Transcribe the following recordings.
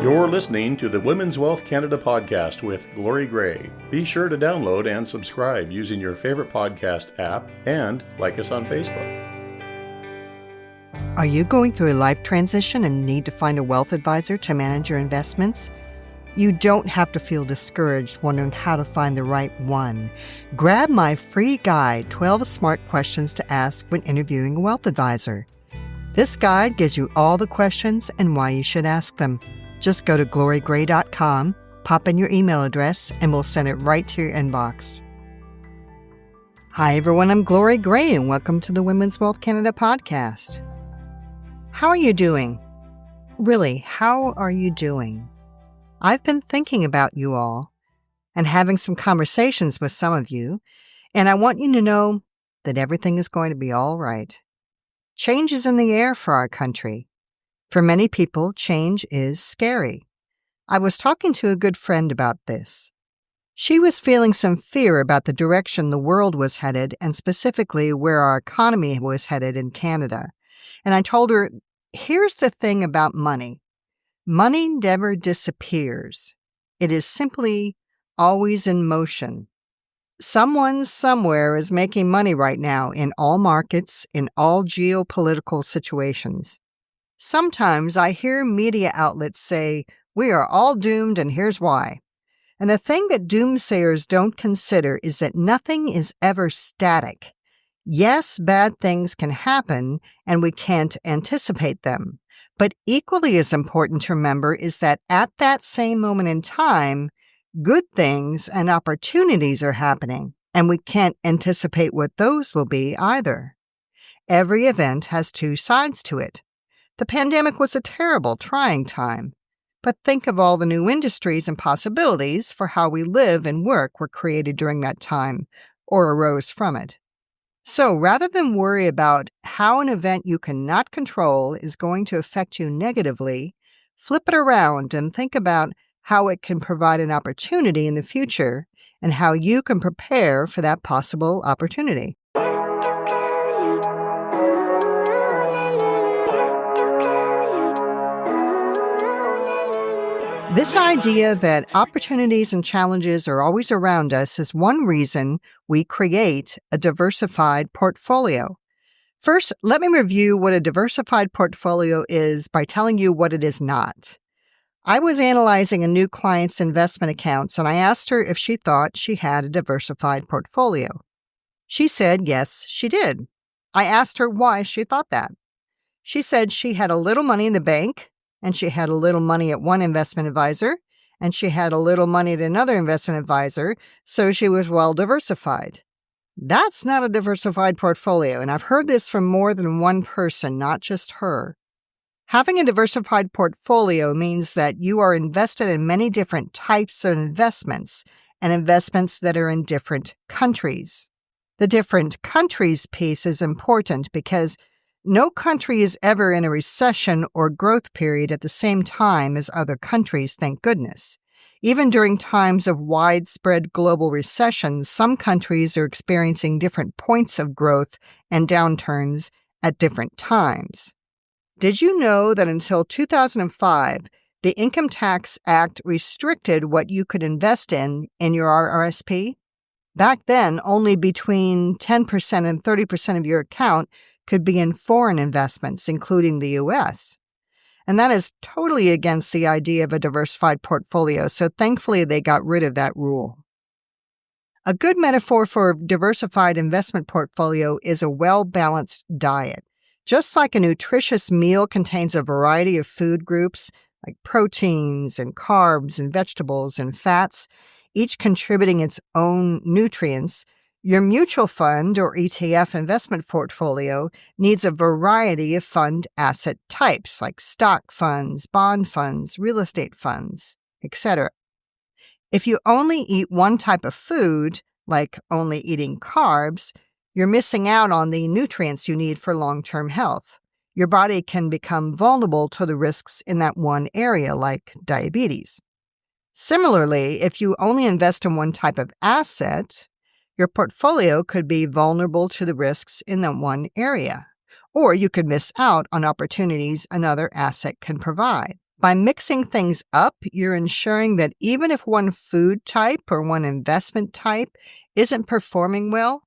You're listening to the Women's Wealth Canada podcast with Glory Gray. Be sure to download and subscribe using your favorite podcast app and like us on Facebook. Are you going through a life transition and need to find a wealth advisor to manage your investments? You don't have to feel discouraged wondering how to find the right one. Grab my free guide, 12 Smart Questions to Ask when interviewing a wealth advisor. This guide gives you all the questions and why you should ask them. Just go to glorygray.com, pop in your email address, and we'll send it right to your inbox. Hi everyone, I'm Glory Gray and welcome to the Women's Wealth Canada podcast. How are you doing? Really, how are you doing? I've been thinking about you all and having some conversations with some of you, and I want you to know that everything is going to be all right. Change is in the air for our country. For many people, change is scary. I was talking to a good friend about this. She was feeling some fear about the direction the world was headed and specifically where our economy was headed in Canada. And I told her, here's the thing about money. Money never disappears. It is simply always in motion. Someone somewhere is making money right now in all markets, in all geopolitical situations. Sometimes I hear media outlets say, we are all doomed and here's why. And the thing that doomsayers don't consider is that nothing is ever static. Yes, bad things can happen and we can't anticipate them. But equally as important to remember is that at that same moment in time, good things and opportunities are happening, and we can't anticipate what those will be either. Every event has two sides to it. The pandemic was a terrible, trying time. But think of all the new industries and possibilities for how we live and work were created during that time, or arose from it. So rather than worry about how an event you cannot control is going to affect you negatively, flip it around and think about how it can provide an opportunity in the future and how you can prepare for that possible opportunity. This idea that opportunities and challenges are always around us is one reason we create a diversified portfolio. First, let me review what a diversified portfolio is by telling you what it is not. I was analyzing a new client's investment accounts and I asked her if she thought she had a diversified portfolio. She said yes, she did. I asked her why she thought that. She said she had a little money in the bank, and she had a little money at one investment advisor, and she had a little money at another investment advisor, so she was well diversified. That's not a diversified portfolio, and I've heard this from more than one person, not just her. Having a diversified portfolio means that you are invested in many different types of investments, and investments that are in different countries. The different countries piece is important because no country is ever in a recession or growth period at the same time as other countries, thank goodness. Even during times of widespread global recessions, some countries are experiencing different points of growth and downturns at different times. Did you know that until 2005, the Income Tax Act restricted what you could invest in your RRSP? Back then, only between 10% and 30% of your account could be in foreign investments, including the U.S. And that is totally against the idea of a diversified portfolio, so thankfully they got rid of that rule. A good metaphor for a diversified investment portfolio is a well-balanced diet. Just like a nutritious meal contains a variety of food groups, like proteins and carbs and vegetables and fats, each contributing its own nutrients, your mutual fund or ETF investment portfolio needs a variety of fund asset types like stock funds, bond funds, real estate funds, etc. If you only eat one type of food, like only eating carbs, you're missing out on the nutrients you need for long-term health. Your body can become vulnerable to the risks in that one area, like diabetes. Similarly, if you only invest in one type of asset, your portfolio could be vulnerable to the risks in that one area, or you could miss out on opportunities another asset can provide. By mixing things up, you're ensuring that even if one food type or one investment type isn't performing well,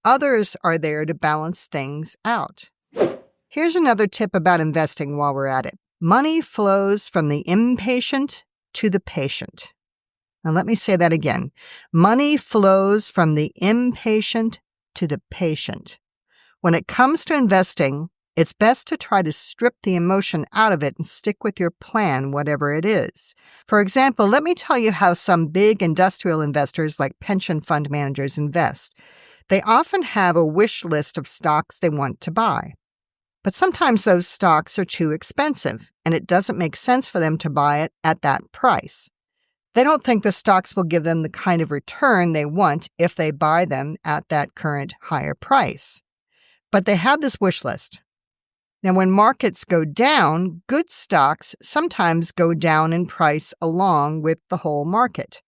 others are there to balance things out. Here's another tip about investing while we're at it. Money flows from the impatient to the patient. Now let me say that again. Money flows from the impatient to the patient. When it comes to investing, it's best to try to strip the emotion out of it and stick with your plan, whatever it is. For example, let me tell you how some big industrial investors like pension fund managers invest. They often have a wish list of stocks they want to buy. But sometimes those stocks are too expensive, and it doesn't make sense for them to buy it at that price. They don't think the stocks will give them the kind of return they want if they buy them at that current higher price. But they have this wish list. Now, when markets go down, good stocks sometimes go down in price along with the whole market.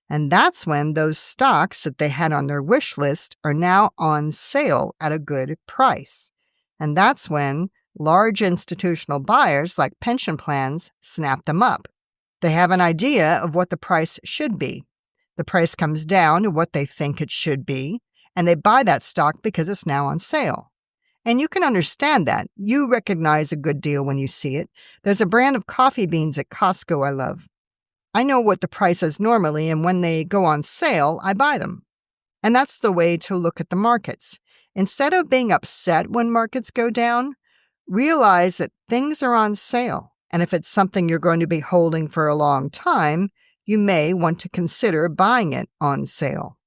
And that's when those stocks that they had on their wish list are now on sale at a good price. And that's when large institutional buyers like pension plans snap them up. They have an idea of what the price should be. The price comes down to what they think it should be, and they buy that stock because it's now on sale. And you can understand that. You recognize a good deal when you see it. There's a brand of coffee beans at Costco I love. I know what the price is normally, and when they go on sale, I buy them. And that's the way to look at the markets. Instead of being upset when markets go down, realize that things are on sale. And if it's something you're going to be holding for a long time, you may want to consider buying it on sale.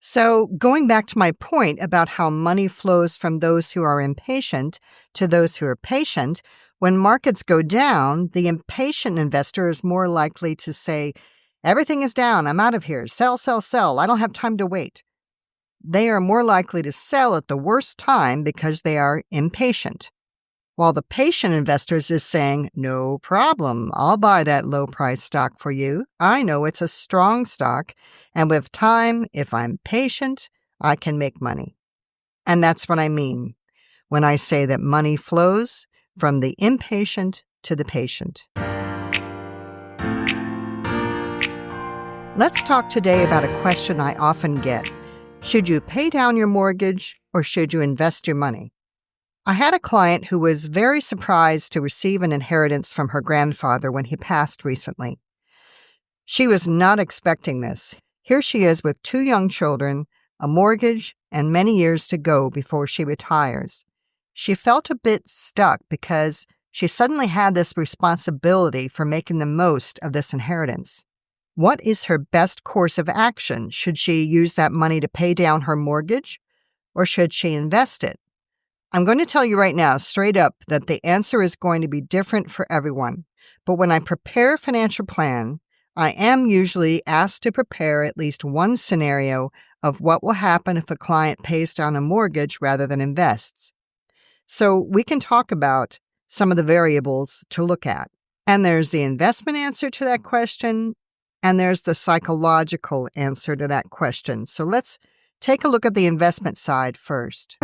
So going back to my point about how money flows from those who are impatient to those who are patient, when markets go down, the impatient investor is more likely to say, everything is down, I'm out of here, sell, sell, sell, I don't have time to wait. They are more likely to sell at the worst time because they are impatient. While the patient investors is saying, no problem, I'll buy that low-price stock for you. I know it's a strong stock, and with time, if I'm patient, I can make money. And that's what I mean when I say that money flows from the impatient to the patient. Let's talk today about a question I often get. Should you pay down your mortgage or should you invest your money? I had a client who was very surprised to receive an inheritance from her grandfather when he passed recently. She was not expecting this. Here she is with 2 young children, a mortgage, and many years to go before she retires. She felt a bit stuck because she suddenly had this responsibility for making the most of this inheritance. What is her best course of action? Should she use that money to pay down her mortgage, or should she invest it? I'm going to tell you right now, straight up, that the answer is going to be different for everyone. But when I prepare a financial plan, I am usually asked to prepare at least one scenario of what will happen if a client pays down a mortgage rather than invests. So we can talk about some of the variables to look at. And there's the investment answer to that question, and there's the psychological answer to that question. So let's take a look at the investment side first.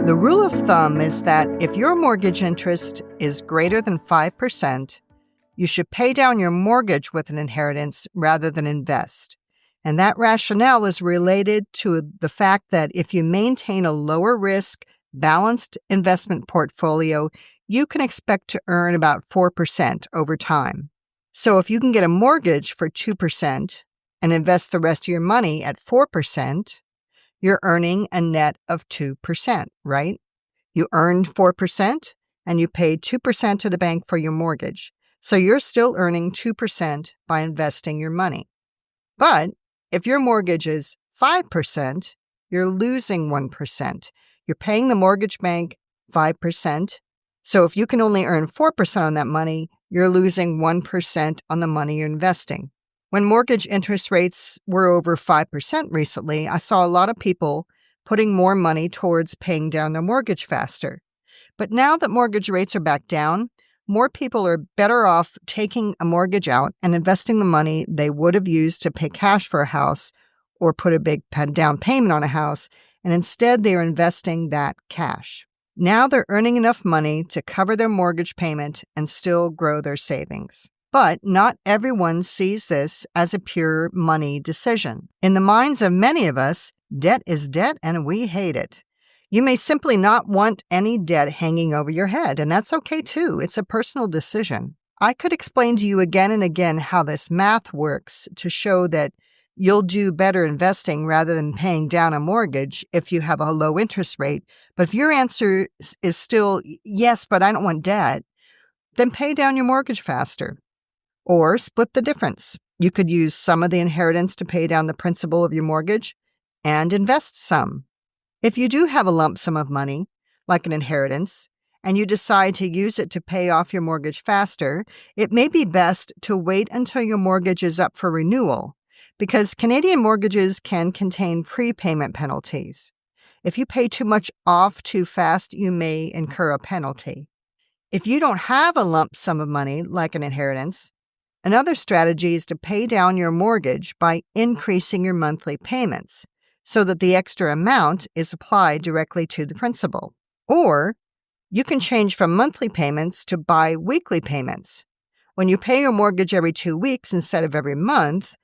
The rule of thumb is that if your mortgage interest is greater than 5%, you should pay down your mortgage with an inheritance rather than invest. And that rationale is related to the fact that if you maintain a lower risk, balanced investment portfolio, you can expect to earn about 4% over time. So if you can get a mortgage for 2% and invest the rest of your money at 4%, you're earning a net of 2%, right? You earned 4% and you paid 2% to the bank for your mortgage. So you're still earning 2% by investing your money. But if your mortgage is 5%, you're losing 1%. You're paying the mortgage bank 5%. So if you can only earn 4% on that money, you're losing 1% on the money you're investing. When mortgage interest rates were over 5% recently, I saw a lot of people putting more money towards paying down their mortgage faster. But now that mortgage rates are back down, more people are better off taking a mortgage out and investing the money they would have used to pay cash for a house or put a big down payment on a house, and instead they are investing that cash. Now they're earning enough money to cover their mortgage payment and still grow their savings. But not everyone sees this as a pure money decision. In the minds of many of us, debt is debt and we hate it. You may simply not want any debt hanging over your head, and that's okay too. It's a personal decision. I could explain to you again and again how this math works to show that you'll do better investing rather than paying down a mortgage if you have a low interest rate. But if your answer is still, yes, but I don't want debt, then pay down your mortgage faster. Or split the difference. You could use some of the inheritance to pay down the principal of your mortgage and invest some. If you do have a lump sum of money, like an inheritance, and you decide to use it to pay off your mortgage faster, it may be best to wait until your mortgage is up for renewal, because Canadian mortgages can contain prepayment penalties. If you pay too much off too fast, you may incur a penalty. If you don't have a lump sum of money, like an inheritance, another strategy is to pay down your mortgage by increasing your monthly payments so that the extra amount is applied directly to the principal. Or you can change from monthly payments to bi-weekly payments. When you pay your mortgage every 2 weeks instead of every month,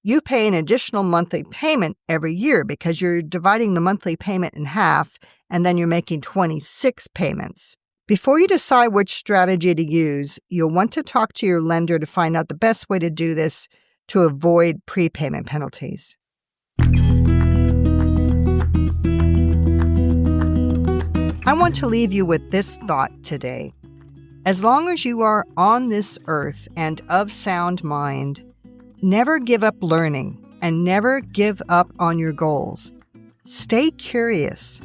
you pay an additional monthly payment every year because you're dividing the monthly payment in half and then you're making 26 payments. Before you decide which strategy to use, you'll want to talk to your lender to find out the best way to do this to avoid prepayment penalties. I want to leave you with this thought today. As long as you are on this earth and of sound mind, never give up learning and never give up on your goals. Stay curious.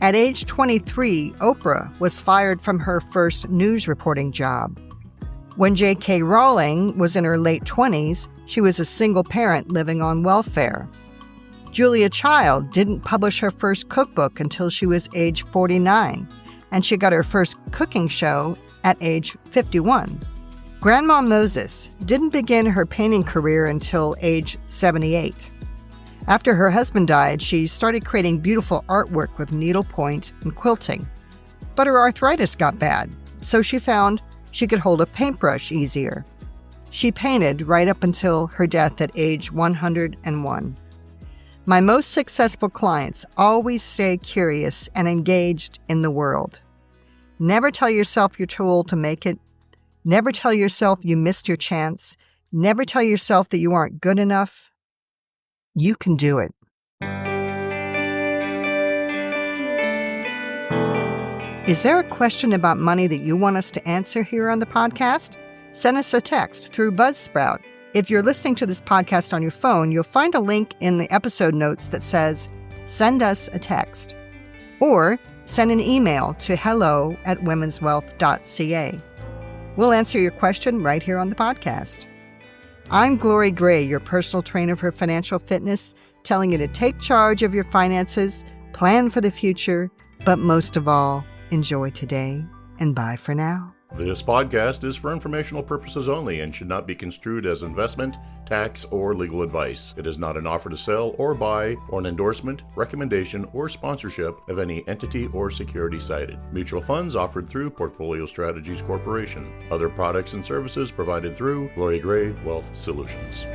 At age 23, Oprah was fired from her first news reporting job. When J.K. Rowling was in her late 20s, she was a single parent living on welfare. Julia Child didn't publish her first cookbook until she was age 49, and she got her first cooking show at age 51. Grandma Moses didn't begin her painting career until age 78. After her husband died, she started creating beautiful artwork with needlepoint and quilting. But her arthritis got bad, so she found she could hold a paintbrush easier. She painted right up until her death at age 101. My most successful clients always stay curious and engaged in the world. Never tell yourself you're too old to make it. Never tell yourself you missed your chance. Never tell yourself that you aren't good enough. You can do it. Is there a question about money that you want us to answer here on the podcast? Send us a text through Buzzsprout. If you're listening to this podcast on your phone, you'll find a link in the episode notes that says, "Send us a text." Or send an email to hello@womenswealth.ca. We'll answer your question right here on the podcast. I'm Glory Gray, your personal trainer for financial fitness, telling you to take charge of your finances, plan for the future, but most of all, enjoy today, and bye for now. This podcast is for informational purposes only and should not be construed as investment, tax, or legal advice. It is not an offer to sell or buy, or an endorsement, recommendation, or sponsorship of any entity or security cited. Mutual funds offered through Portfolio Strategies Corporation. Other products and services provided through Glory Gray Wealth Solutions.